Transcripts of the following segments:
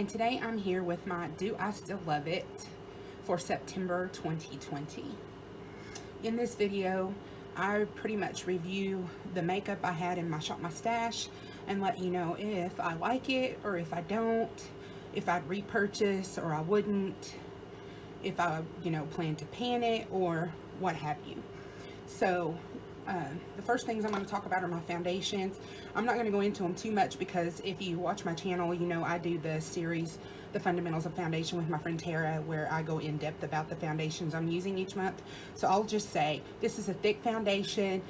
and today I'm here with my Do I Still Love It for September 2020. In this video, I pretty much review the makeup I had in my Shop My Stash and let you know if I like it or if I don't, if I'd repurchase or I wouldn't, if I, plan to pan it or what have you. So, the first things I'm going to talk about are my foundations. I'm not going to go into them too much because if you watch my channel, you know I do the series, The Fundamentals of Foundation with my friend Tara, where I go in depth about the foundations I'm using each month. So I'll just say, this is a thick foundation.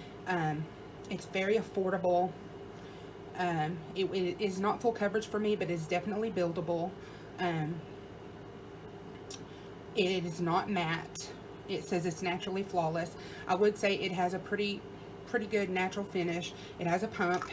It's very affordable. It is not full coverage for me, but it's definitely buildable. It is not matte. It says it's naturally flawless. I would say it has a pretty good natural finish. It has a pump,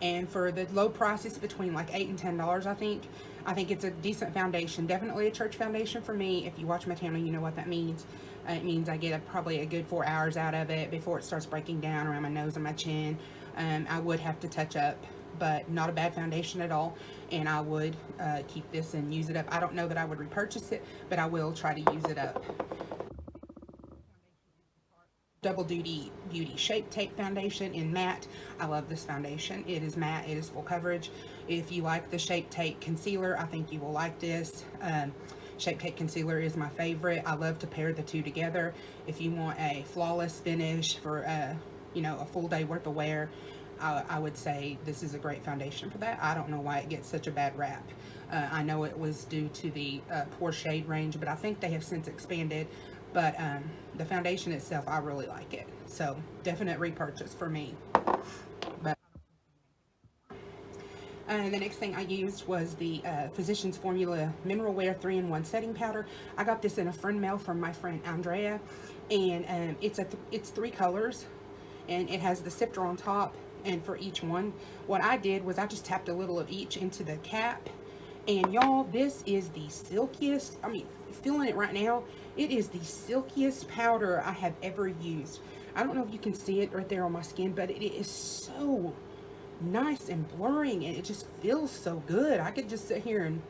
and for the low price, it's between like $8 and $10. I think it's a decent foundation. Definitely a church foundation for me. If you watch my channel, you know what that means. It means I get probably a good 4 hours out of it before it starts breaking down around my nose and my chin. I would have to touch up, but not a bad foundation at all, and I would keep this and use it up. I don't know that I would repurchase it, but I will try to use it up. Double Duty Beauty Shape Tape Foundation in matte. I love this foundation. It is matte, it is full coverage. If you like the Shape Tape Concealer, I think you will like this. Shape Tape Concealer is my favorite. I love to pair the two together. If you want a flawless finish for a full day worth of wear, I would say this is a great foundation for that. I don't know why it gets such a bad rap. I know it was due to the poor shade range, but I think they have since expanded. But the foundation itself, I really like it. So definite repurchase for me. But the next thing I used was the Physicians Formula Mineral Wear 3-in-1 Setting Powder. I got this in a friend mail from my friend Andrea, and it's 3 colors, and it has the sifter on top. And for each one, what I did was I just tapped a little of each into the cap. And y'all, this is the silkiest, feeling it right now, it is the silkiest powder I have ever used. I don't know if you can see it right there on my skin, but it is so nice and blurring, and it just feels so good. I could just sit here and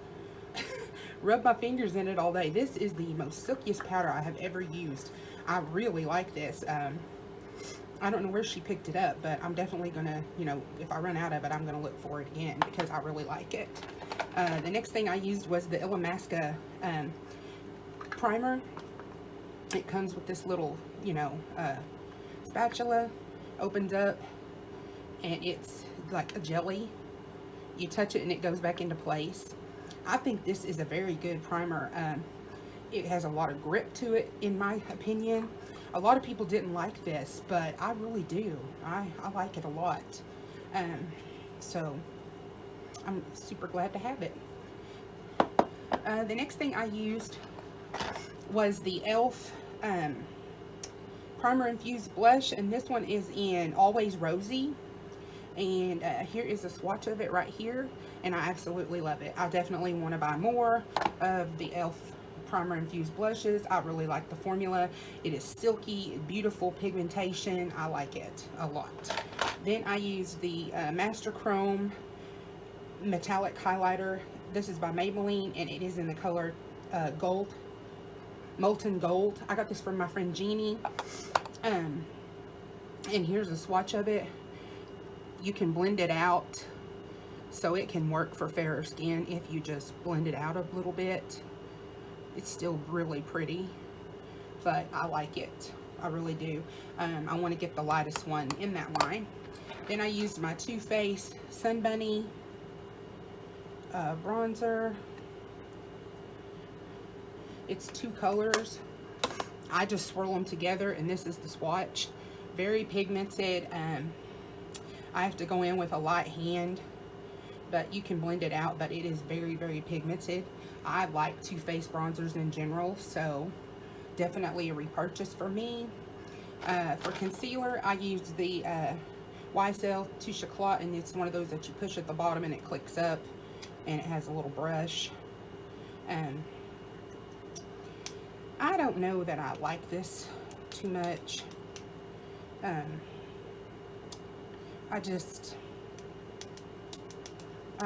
rub my fingers in it all day. This is the most silkiest powder I have ever used. I really like this. I don't know where she picked it up, but I'm definitely gonna, if I run out of it, I'm gonna look for it again because I really like it. The next thing I used was the Illamasqua primer. It comes with this little, spatula, opens up, and it's like a jelly. You touch it and it goes back into place. I think this is a very good primer. It has a lot of grip to it, in my opinion. A lot of people didn't like this, but I really do. I like it a lot. So I'm super glad to have it. The next thing I used was the e.l.f. Primer Infused Blush, and this one is in Always Rosy. And here is a swatch of it right here, and I absolutely love it. I definitely want to buy more of the e.l.f. Primer Infused Blushes. I really like the formula. It is silky, beautiful pigmentation. I like it a lot. Then I used the Master Chrome Metallic Highlighter. This is by Maybelline, and it is in the color gold, molten gold. I got this from my friend Jeannie. And here's a swatch of it. You can blend it out so it can work for fairer skin if you just blend it out a little bit. It's still really pretty, but I like it. I really do. I want to get the lightest one in that line. Then I used my Too Faced Sun Bunny bronzer. It's 2 colors. I just swirl them together, and this is the swatch. Very pigmented. I have to go in with a light hand, but you can blend it out, but it is very, very pigmented. I like Too Faced bronzers in general, so definitely a repurchase for me. For concealer, I used the YSL Touche Éclat, and it's one of those that you push at the bottom and it clicks up, and it has a little brush. I don't know that I like this too much. I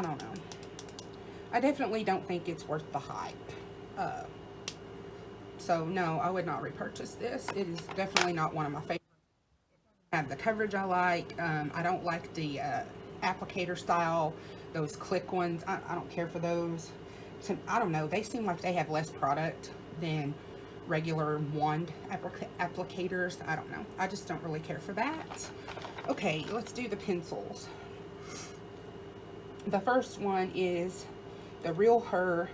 don't know. I definitely don't think it's worth the hype. So no, I would not repurchase this. It is definitely not one of my favorites. Have the coverage I like. I don't like the applicator style, those click ones. I don't care for those. I don't know, they seem like they have less product than regular wand applicators. I don't know, I just don't really care for that. Okay, let's do the pencils. The first one is the Real Her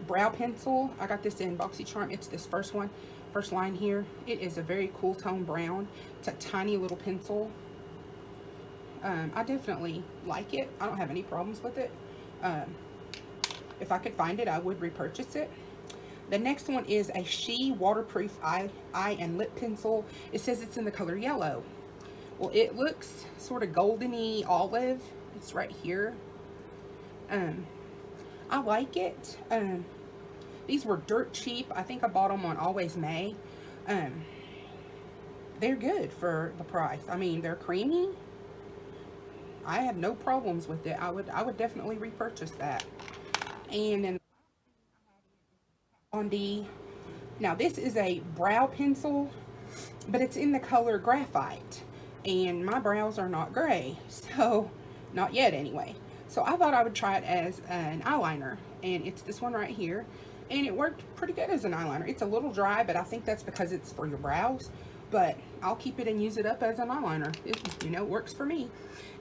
brow pencil. I got this in BoxyCharm. It's this first one, first line here. It is a very cool tone brown. It's a tiny little pencil. I definitely like it. I don't have any problems with it. If I could find it, I would repurchase it. The next one is a She waterproof eye and lip pencil. It says it's in the color yellow. Well, it looks sort of goldeny olive. It's right here. I like it. These were dirt cheap. I think I bought them on Always May. They're good for the price. I mean, they're creamy. I have no problems with it. I would definitely repurchase that. And then on the, now this is a brow pencil, but it's in the color graphite, and my brows are not gray, so not yet anyway. So I thought I would try it as an eyeliner, and it's this one right here, and it worked pretty good as an eyeliner. It's a little dry, but I think that's because it's for your brows, but I'll keep it and use it up as an eyeliner. It, you know, works for me.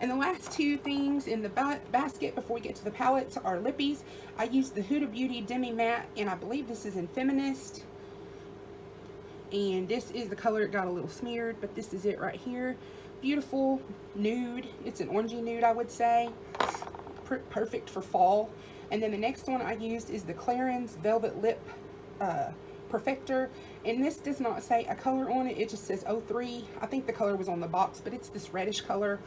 And the last two things in the basket before we get to the palettes are lippies. I used the Huda Beauty Demi Matte, and I believe this is in Feminist. And this is the color. It got a little smeared, but this is it right here. Beautiful nude. It's an orangey nude, I would say. Perfect for fall. And then the next one I used is the Clarins Velvet Lip Perfector, and this does not say a color on it. It just says 03. I think the color was on the box, but it's this reddish color,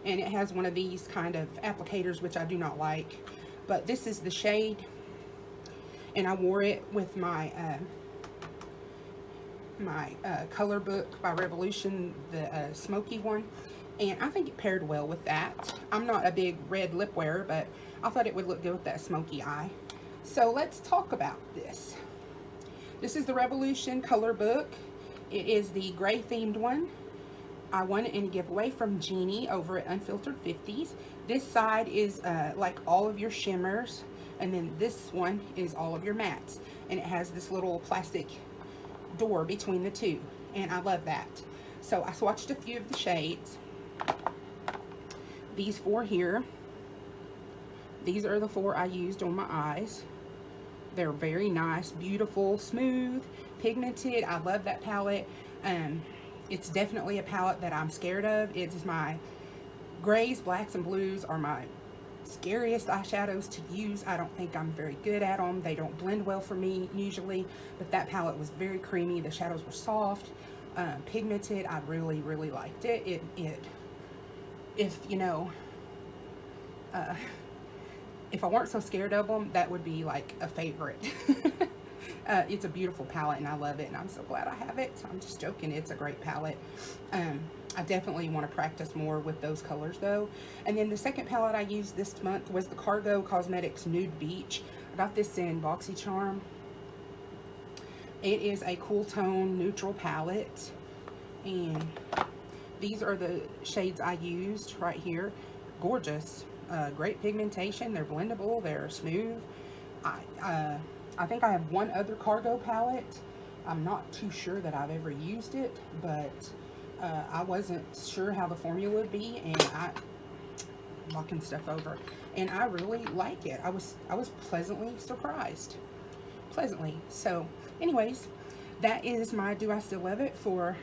and it has one of these kind of applicators, which I do not like. But this is the shade, and I wore it with my color book by Revolution, the smoky one, and I think it paired well with that. I'm not a big red lip wearer, but I thought it would look good with that smoky eye. So let's talk about this. This is the Revolution color book. It is the gray themed one. I won it in a giveaway from Jeannie over at Unfiltered 50s. This side is like all of your shimmers, and then this one is all of your mattes, and it has this little plastic door between the two, and I love that. So I swatched a few of the shades. These four here, these are the four I used on my eyes. They're very nice, beautiful, smooth, pigmented. I love that palette. It's definitely a palette that I'm scared of. It's my grays, blacks, and blues are my scariest eyeshadows to use. I don't think I'm very good at them. They don't blend well for me usually, but that palette was very creamy. The shadows were soft, pigmented. I really, really liked it. If you know, if I weren't so scared of them, that would be like a favorite. It's a beautiful palette, and I love it, and I'm so glad I have it. I'm just joking. It's a great palette. I definitely want to practice more with those colors though. And then the second palette I used this month was the Cargo Cosmetics Nude Beach. I got this in BoxyCharm. It is a cool tone neutral palette, and these are the shades I used right here. Gorgeous. Great pigmentation. They're blendable. They're smooth. I think I have one other Cargo palette. I'm not too sure that I've ever used it, but I wasn't sure how the formula would be, and I'm knocking stuff over, and I really like it. I was pleasantly surprised. Pleasantly. So anyways, that is my Do I Still Love It for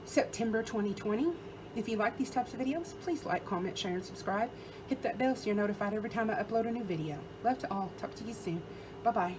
September 2020. If you like these types of videos, please like, comment, share, and subscribe. Hit that bell so you're notified every time I upload a new video. Love to all. Talk to you soon. Bye-bye.